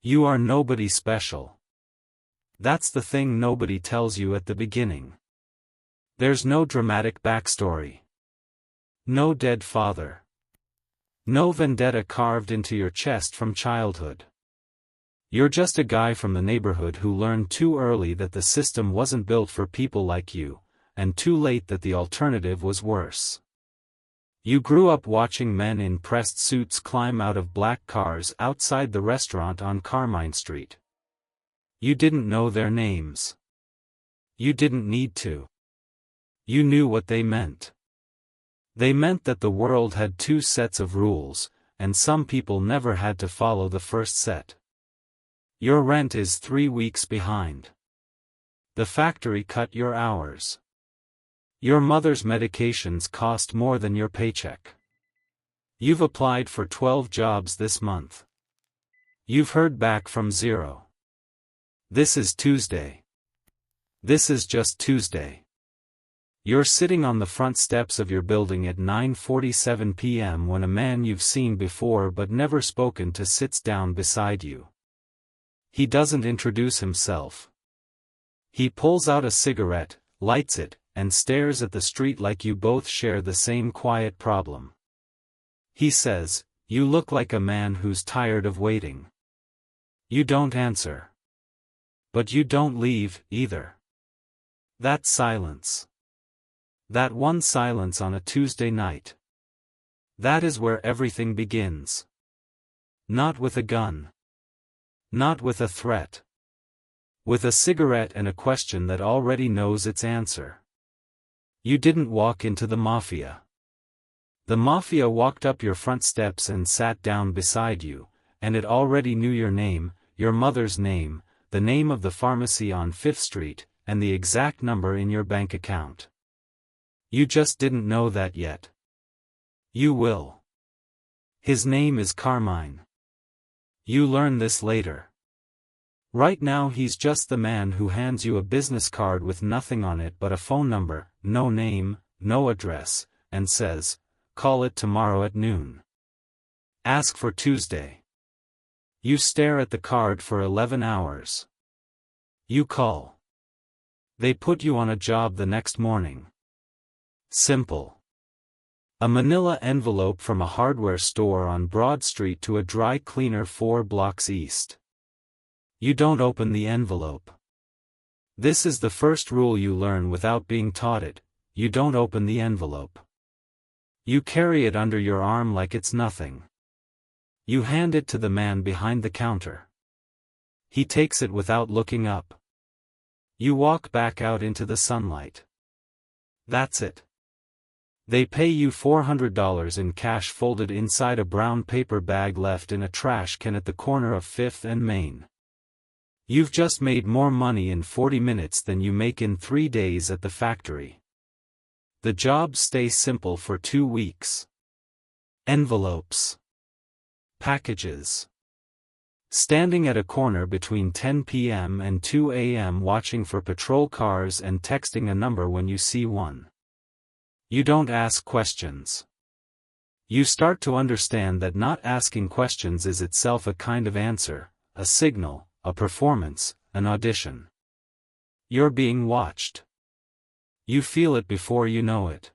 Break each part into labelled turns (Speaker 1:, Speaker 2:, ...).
Speaker 1: You are nobody special. That's the thing nobody tells you at the beginning. There's no dramatic backstory. No dead father. No vendetta carved into your chest from childhood. You're just a guy from the neighborhood who learned too early that the system wasn't built for people like you, and too late that the alternative was worse. You grew up watching men in pressed suits climb out of black cars outside the restaurant on Carmine Street. You didn't know their names. You didn't need to. You knew what they meant. They meant that the world had two sets of rules, and some people never had to follow the first set. Your rent is 3 weeks behind. The factory cut your hours. Your mother's medications cost more than your paycheck. You've applied for 12 jobs this month. You've heard back from 0. This is Tuesday. This is just Tuesday. You're sitting on the front steps of your building at 9:47 p.m. when a man you've seen before but never spoken to sits down beside you. He doesn't introduce himself. He pulls out a cigarette, lights it, and stares at the street like you both share the same quiet problem. He says, "You look like a man who's tired of waiting." You don't answer. But you don't leave, either. That silence. That one silence on a Tuesday night. That is where everything begins. Not with a gun. Not with a threat. With a cigarette and a question that already knows its answer. You didn't walk into the Mafia. The Mafia walked up your front steps and sat down beside you, and it already knew your name, your mother's name, the name of the pharmacy on 5th Street, and the exact number in your bank account. You just didn't know that yet. You will. His name is Carmine. You learn this later. Right now he's just the man who hands you a business card with nothing on it but a phone number, no name, no address, and says, "Call it tomorrow at noon. Ask for Tuesday." You stare at the card for 11 hours. You call. They put you on a job the next morning. Simple. A manila envelope from a hardware store on Broad Street to a dry cleaner 4 blocks east. You don't open the envelope. This is the first rule you learn without being taught it: you don't open the envelope. You carry it under your arm like it's nothing. You hand it to the man behind the counter. He takes it without looking up. You walk back out into the sunlight. That's it. They pay you $400 in cash folded inside a brown paper bag left in a trash can at the corner of 5th and Main. You've just made more money in 40 minutes than you make in 3 days at the factory. The jobs stay simple for 2 weeks. Envelopes. Packages. Standing at a corner between 10 p.m. and 2 a.m. watching for patrol cars and texting a number when you see one. You don't ask questions. You start to understand that not asking questions is itself a kind of answer, a signal, a performance, an audition. You're being watched. You feel it before you know it.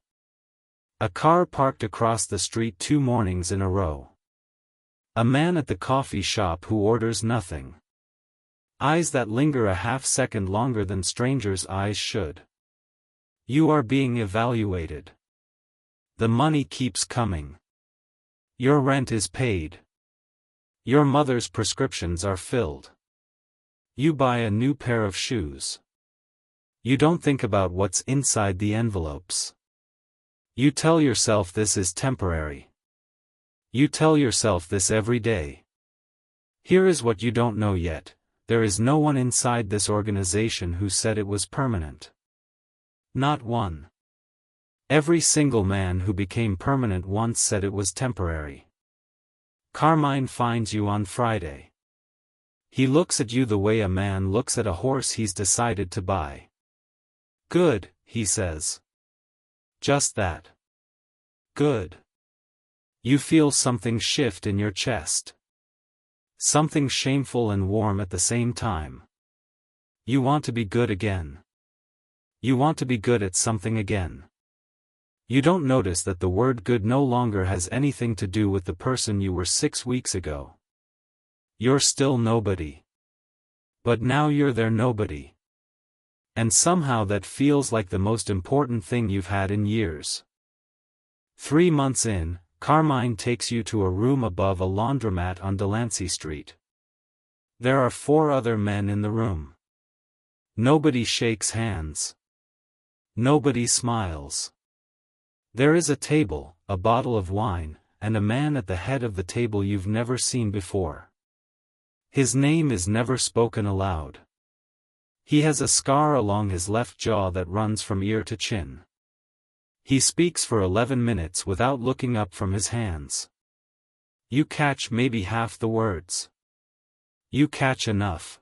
Speaker 1: A car parked across the street 2 mornings in a row. A man at the coffee shop who orders nothing. Eyes that linger a half-second longer than strangers' eyes should. You are being evaluated. The money keeps coming. Your rent is paid. Your mother's prescriptions are filled. You buy a new pair of shoes. You don't think about what's inside the envelopes. You tell yourself this is temporary. You tell yourself this every day. Here is what you don't know yet: there is no one inside this organization who said it was permanent. Not one. Every single man who became permanent once said it was temporary. Carmine finds you on Friday. He looks at you the way a man looks at a horse he's decided to buy. "Good," he says. Just that. Good. You feel something shift in your chest. Something shameful and warm at the same time. You want to be good again. You want to be good at something again. You don't notice that the word good no longer has anything to do with the person you were 6 weeks ago. You're still nobody. But now you're their nobody. And somehow that feels like the most important thing you've had in years. 3 months in, Carmine takes you to a room above a laundromat on Delancey Street. There are 4 other men in the room. Nobody shakes hands. Nobody smiles. There is a table, a bottle of wine, and a man at the head of the table you've never seen before. His name is never spoken aloud. He has a scar along his left jaw that runs from ear to chin. He speaks for 11 minutes without looking up from his hands. You catch maybe half the words. You catch enough.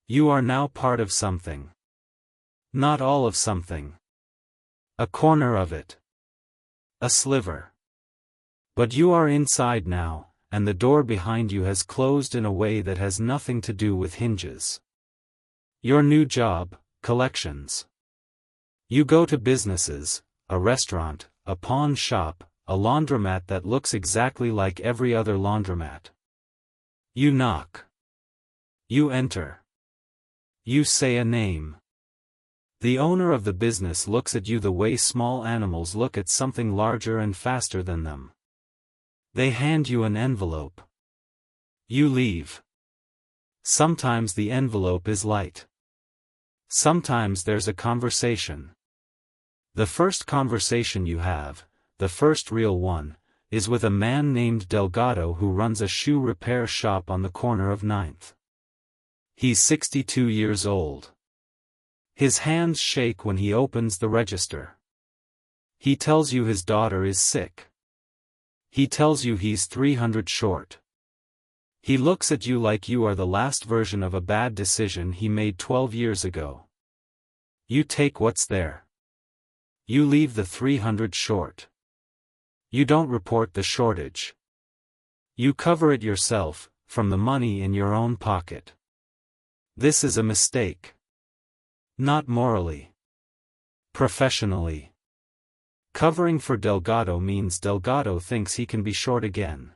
Speaker 1: You are now part of something. Not all of something. A corner of it. A sliver. But you are inside now, and the door behind you has closed in a way that has nothing to do with hinges. Your new job, collections. You go to businesses, a restaurant, a pawn shop, a laundromat that looks exactly like every other laundromat. You knock. You enter. You say a name. The owner of the business looks at you the way small animals look at something larger and faster than them. They hand you an envelope. You leave. Sometimes the envelope is light. Sometimes there's a conversation. The first conversation you have, the first real one, is with a man named Delgado who runs a shoe repair shop on the corner of 9th. He's 62 years old. His hands shake when he opens the register. He tells you his daughter is sick. He tells you he's 300 short. He looks at you like you are the last version of a bad decision he made 12 years ago. You take what's there. You leave the 300 short. You don't report the shortage. You cover it yourself, from the money in your own pocket. This is a mistake. Not morally. Professionally. Covering for Delgado means Delgado thinks he can be short again.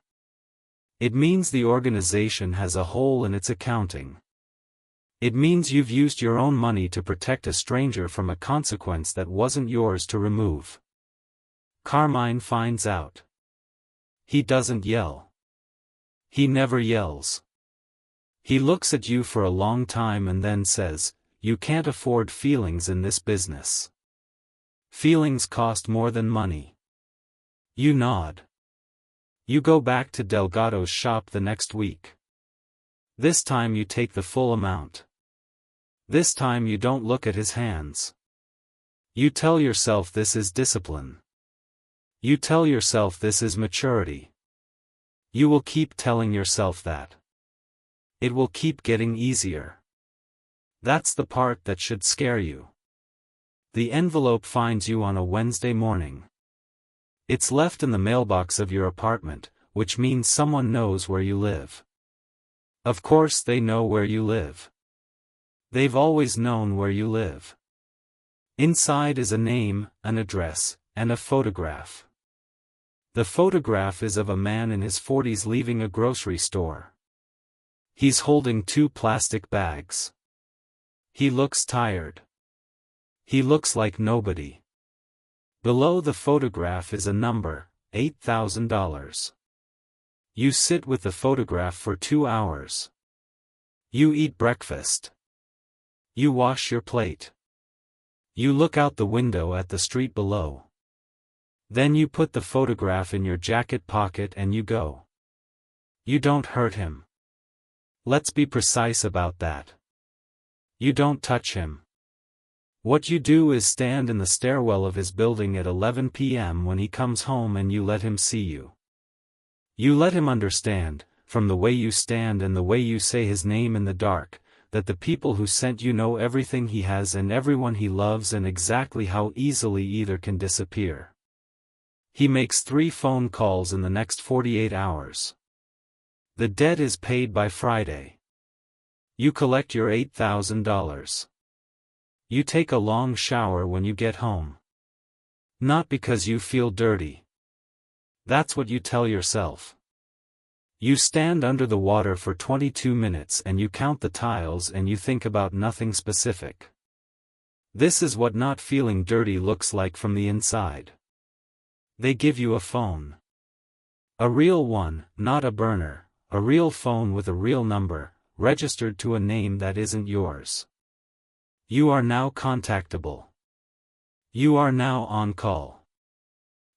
Speaker 1: It means the organization has a hole in its accounting. It means you've used your own money to protect a stranger from a consequence that wasn't yours to remove. Carmine finds out. He doesn't yell. He never yells. He looks at you for a long time and then says, "You can't afford feelings in this business. Feelings cost more than money." You nod. You go back to Delgado's shop the next week. This time you take the full amount. This time you don't look at his hands. You tell yourself this is discipline. You tell yourself this is maturity. You will keep telling yourself that. It will keep getting easier. That's the part that should scare you. The envelope finds you on a Wednesday morning. It's left in the mailbox of your apartment, which means someone knows where you live. Of course they know where you live. They've always known where you live. Inside is a name, an address, and a photograph. The photograph is of a man in his 40s leaving a grocery store. He's holding 2 plastic bags. He looks tired. He looks like nobody. Below the photograph is a number, $8,000. You sit with the photograph for 2 hours. You eat breakfast. You wash your plate. You look out the window at the street below. Then you put the photograph in your jacket pocket and you go. You don't hurt him. Let's be precise about that. You don't touch him. What you do is stand in the stairwell of his building at 11 p.m. when he comes home and you let him see you. You let him understand, from the way you stand and the way you say his name in the dark, that the people who sent you know everything he has and everyone he loves and exactly how easily either can disappear. He makes 3 phone calls in the next 48 hours. The debt is paid by Friday. You collect your $8,000. You take a long shower when you get home. Not because you feel dirty. That's what you tell yourself. You stand under the water for 22 minutes and you count the tiles and you think about nothing specific. This is what not feeling dirty looks like from the inside. They give you a phone. A real one, not a burner, a real phone with a real number, registered to a name that isn't yours. You are now contactable. You are now on call.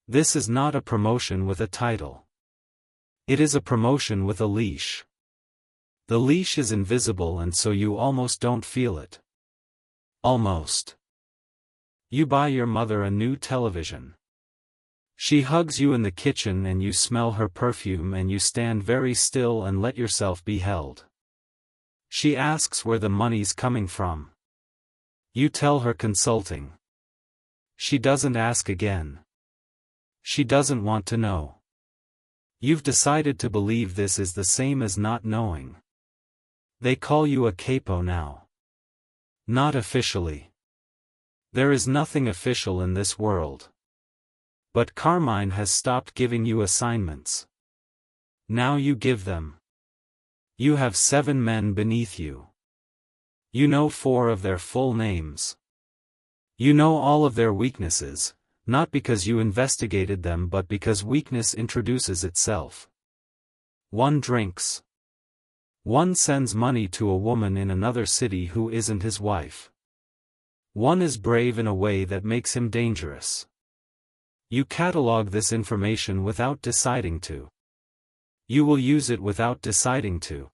Speaker 1: This is not a promotion with a title. It is a promotion with a leash. The leash is invisible and so you almost don't feel it. Almost. You buy your mother a new television. She hugs you in the kitchen and you smell her perfume and you stand very still and let yourself be held. She asks where the money's coming from. You tell her consulting. She doesn't ask again. She doesn't want to know. You've decided to believe this is the same as not knowing. They call you a capo now. Not officially. There is nothing official in this world. But Carmine has stopped giving you assignments. Now you give them. You have 7 men beneath you. You know 4 of their full names. You know all of their weaknesses, not because you investigated them but because weakness introduces itself. One drinks. One sends money to a woman in another city who isn't his wife. One is brave in a way that makes him dangerous. You catalog this information without deciding to. You will use it without deciding to.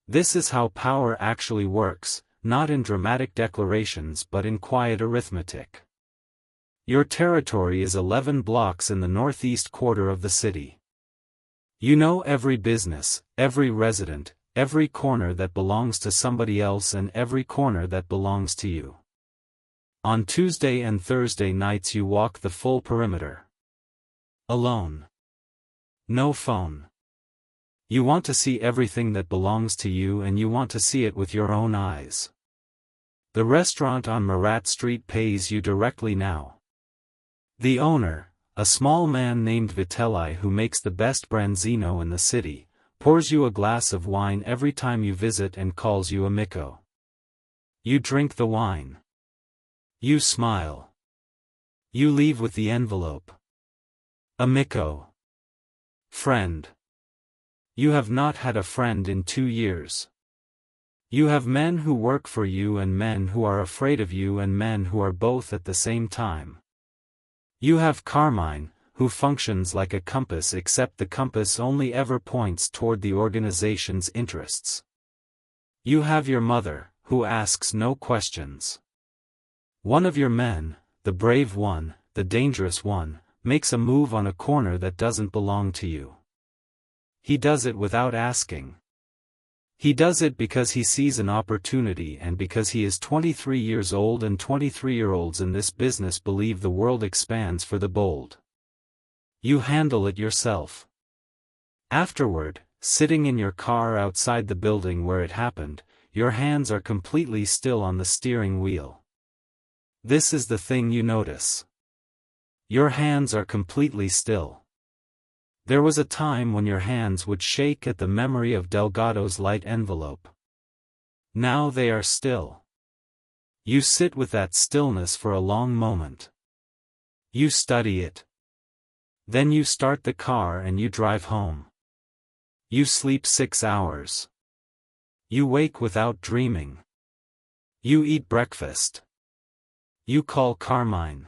Speaker 1: This is how power actually works, not in dramatic declarations but in quiet arithmetic. Your territory is 11 blocks in the northeast quarter of the city. You know every business, every resident, every corner that belongs to somebody else and every corner that belongs to you. On Tuesday and Thursday nights you walk the full perimeter. Alone. No phone. You want to see everything that belongs to you and you want to see it with your own eyes. The restaurant on Marat Street pays you directly now. The owner, a small man named Vitelli who makes the best branzino in the city, pours you a glass of wine every time you visit and calls you amico. You drink the wine. You smile. You leave with the envelope. Amico. Friend. You have not had a friend in 2 years. You have men who work for you and men who are afraid of you and men who are both at the same time. You have Carmine, who functions like a compass except the compass only ever points toward the organization's interests. You have your mother, who asks no questions. One of your men, the brave one, the dangerous one, makes a move on a corner that doesn't belong to you. He does it without asking. He does it because he sees an opportunity and because he is 23 years old and 23-year-olds in this business believe the world expands for the bold. You handle it yourself. Afterward, sitting in your car outside the building where it happened, your hands are completely still on the steering wheel. This is the thing you notice. Your hands are completely still. There was a time when your hands would shake at the memory of Delgado's light envelope. Now they are still. You sit with that stillness for a long moment. You study it. Then you start the car and you drive home. You sleep 6 hours. You wake without dreaming. You eat breakfast. You call Carmine.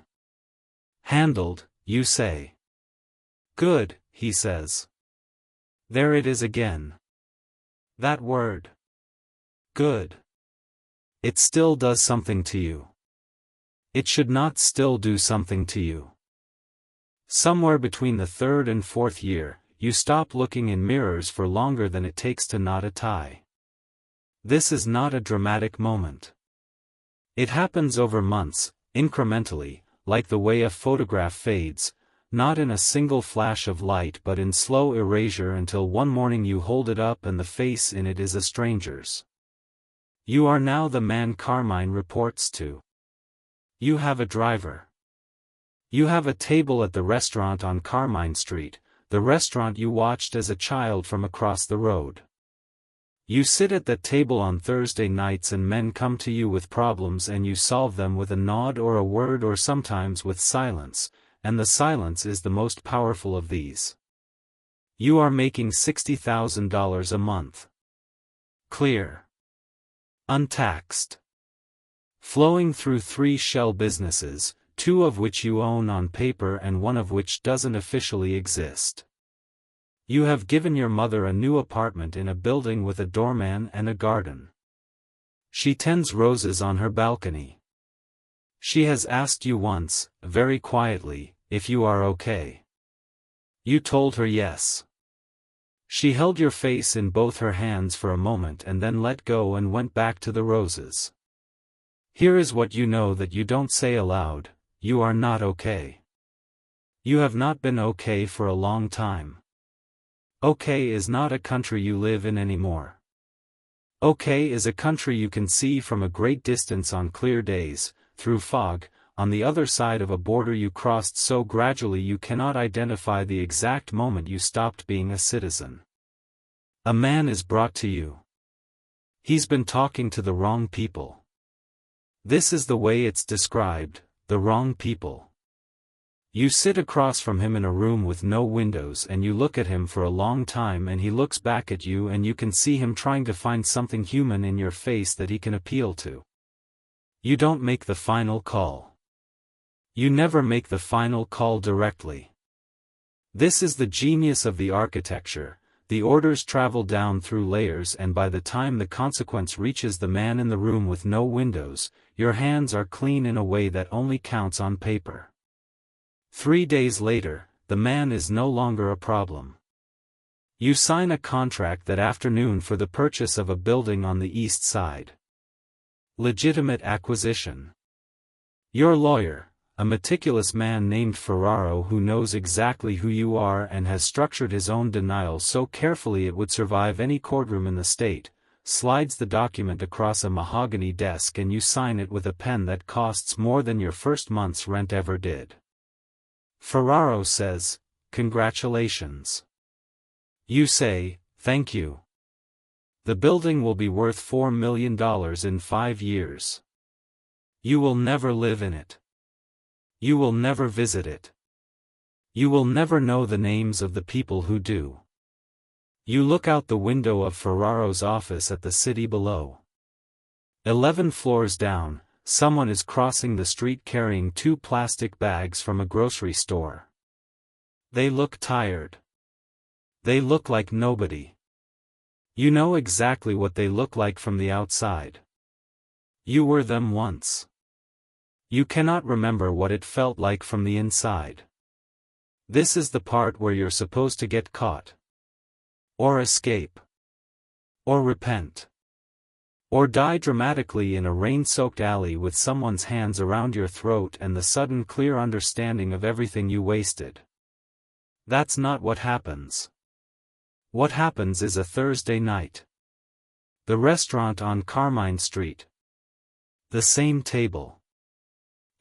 Speaker 1: Handled, you say. Good, he says. There it is again. That word. Good. It still does something to you. It should not still do something to you. Somewhere between the 3rd and 4th year, you stop looking in mirrors for longer than it takes to knot a tie. This is not a dramatic moment. It happens over months, incrementally, like the way a photograph fades, Not in a single flash of light but in slow erasure until one morning you hold it up and the face in it is a stranger's. You are now the man Carmine reports to. You have a driver. You have a table at the restaurant on Carmine Street, the restaurant you watched as a child from across the road. You sit at that table on Thursday nights and men come to you with problems and you solve them with a nod or a word or sometimes with silence, and the silence is the most powerful of these. You are making $60,000 a month. Clear. Untaxed. Flowing through 3 shell businesses, 2 of which you own on paper and 1 of which doesn't officially exist. You have given your mother a new apartment in a building with a doorman and a garden. She tends roses on her balcony. She has asked you once, very quietly, if you are okay. You told her yes. She held your face in both her hands for a moment and then let go and went back to the roses. Here is what you know that you don't say aloud: you are not okay. You have not been okay for a long time. Okay is not a country you live in anymore. Okay is a country you can see from a great distance on clear days, through fog, on the other side of a border you crossed so gradually you cannot identify the exact moment you stopped being a citizen. A man is brought to you. He's been talking to the wrong people. This is the way it's described: the wrong people. You sit across from him in a room with no windows and you look at him for a long time and he looks back at you and you can see him trying to find something human in your face that he can appeal to. You don't make the final call. You never make the final call directly. This is the genius of the architecture. The orders travel down through layers and by the time the consequence reaches the man in the room with no windows, your hands are clean in a way that only counts on paper. 3 days later, the man is no longer a problem. You sign a contract that afternoon for the purchase of a building on the east side. Legitimate acquisition. Your lawyer, a meticulous man named Ferraro who knows exactly who you are and has structured his own denial so carefully it would survive any courtroom in the state, slides the document across a mahogany desk and you sign it with a pen that costs more than your first month's rent ever did. Ferraro says, "Congratulations." You say, "Thank you. The building will be worth $4 million in 5 years. You will never live in it. You will never visit it. You will never know the names of the people who do." You look out the window of Ferraro's office at the city below. 11 floors down, someone is crossing the street carrying 2 plastic bags from a grocery store. They look tired. They look like nobody. You know exactly what they look like from the outside. You were them once. You cannot remember what it felt like from the inside. This is the part where you're supposed to get caught. Or escape. Or repent. Or die dramatically in a rain-soaked alley with someone's hands around your throat and the sudden clear understanding of everything you wasted. That's not what happens. What happens is a Thursday night. The restaurant on Carmine Street. The same table.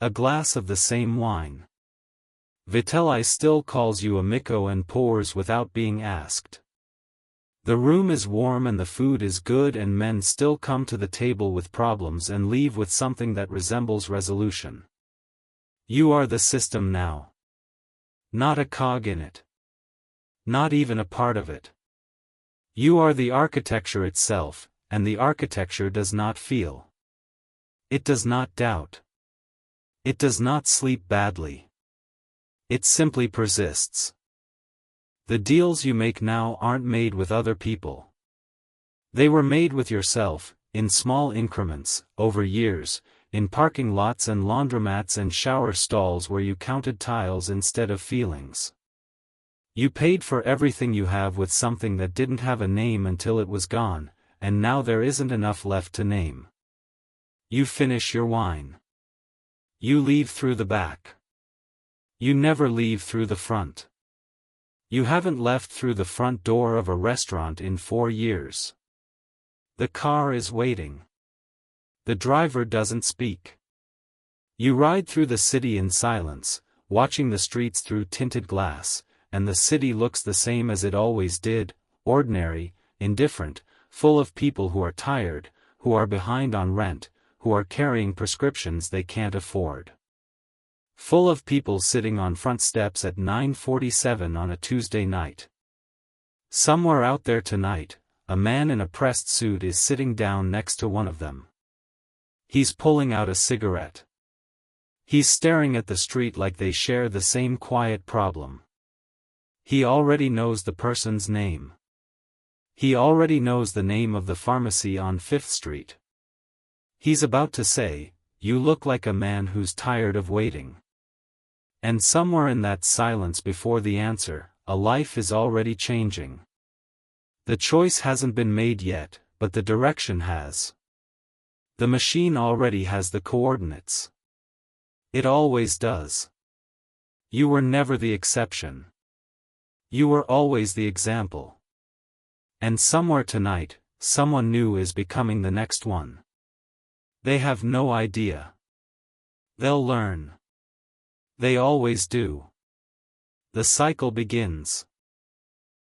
Speaker 1: A glass of the same wine. Vitelli still calls you amico and pours without being asked. The room is warm and the food is good and men still come to the table with problems and leave with something that resembles resolution. You are the system now. Not a cog in it. Not even a part of it. You are the architecture itself, and the architecture does not feel. It does not doubt. It does not sleep badly. It simply persists. The deals you make now aren't made with other people. They were made with yourself, in small increments, over years, in parking lots and laundromats and shower stalls where you counted tiles instead of feelings. You paid for everything you have with something that didn't have a name until it was gone, and now there isn't enough left to name. You finish your wine. You leave through the back. You never leave through the front. You haven't left through the front door of a restaurant in 4 years. The car is waiting. The driver doesn't speak. You ride through the city in silence, watching the streets through tinted glass, and the city looks the same as it always did, ordinary, indifferent, full of people who are tired, who are behind on rent, who are carrying prescriptions they can't afford. Full of people sitting on front steps at 9:47 on a Tuesday night. Somewhere out there tonight, a man in a pressed suit is sitting down next to one of them. He's pulling out a cigarette. He's staring at the street like they share the same quiet problem. He already knows the person's name. He already knows the name of the pharmacy on 5th Street. He's about to say, "You look like a man who's tired of waiting." And somewhere in that silence before the answer, a life is already changing. The choice hasn't been made yet, but the direction has. The machine already has the coordinates. It always does. You were never the exception. You were always the example. And somewhere tonight, someone new is becoming the next one. They have no idea. They'll learn. They always do. The cycle begins.